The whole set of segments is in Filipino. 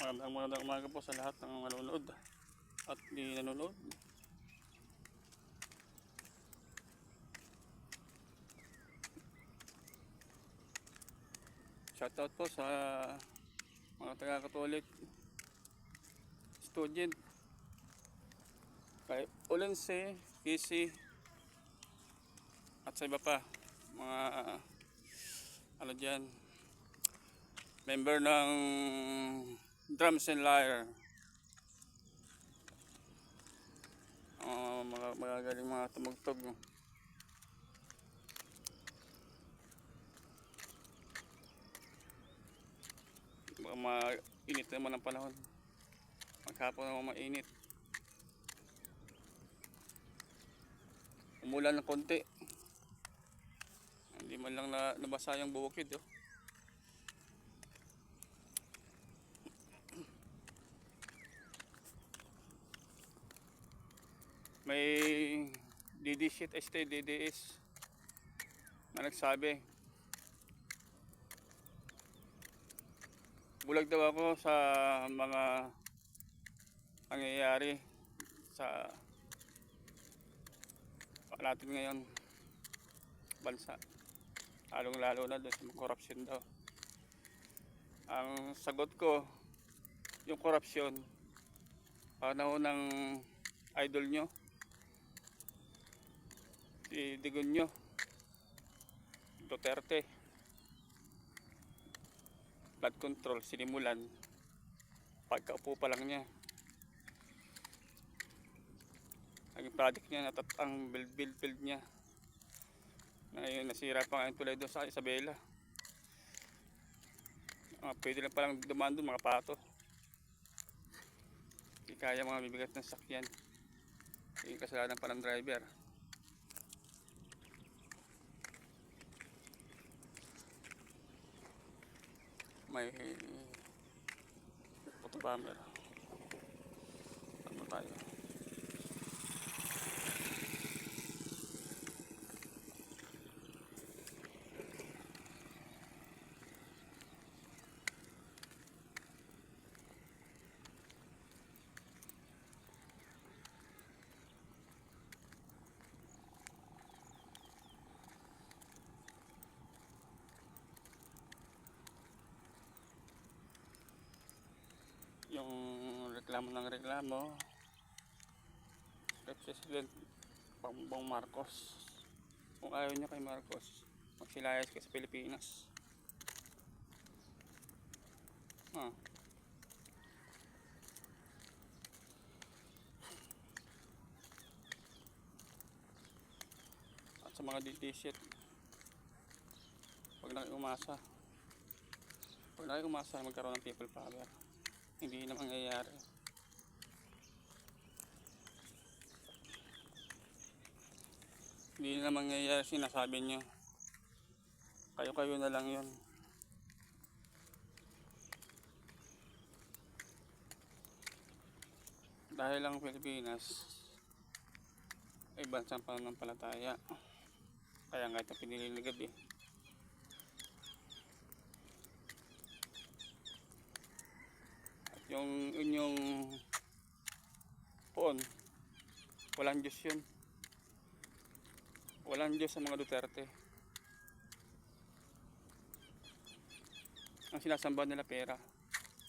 Magandang umaga po sa lahat ng manonood at di nanonood. Shoutout po sa mga taga-Catholic student kay Olense, Kisi at sa iba pa mga dyan, member ng Drums and Lyre, mga magagaling mga tumugtog. Mainit naman ang panahon, maghapon naman mainit, umulan ng konti, hindi man lang nabasa yung bukid. May DD sheet DDS na nagsabi bulag daw ako sa mga nangyayari sa natin ngayon bansa, lalong lalo na doon sa korupsyon daw. Ang sagot ko, yung korupsyon panahon ng idol nyo si Digonyo Duterte, blood control sinimulan pagkaupo pa lang niya. Naging project niya ang build niya. Ngayon nasira pa ngayon tulad doon sa Isabela. Pwede lang palang dumaan doon mga pato. Hindi kaya mga bibigat ng sakyan. Yung kasalanan pa ng driver. May photo bomber. Ano tayo? Yung reklamo kay President Bongbong Marcos. Kung ayaw niya kay Marcos, magsilayas ka sa Pilipinas. At sa mga DT-shit, huwag na kayo umasa na magkaroon ng people power. Hindi na mangyayari. Hindi na mangyayari sinasabi nyo. Kayo na lang yun. Dahil ang Pilipinas ay bansang pananampalataya. Kaya nga ito pinililigad At yung inyong poon, walang Diyos yun. Walang Diyos sa mga Duterte. Ang sinasamba nila pera,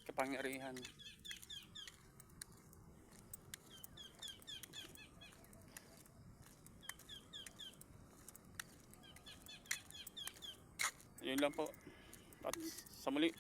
kapangyarihan. Yun lang po. At sa muli.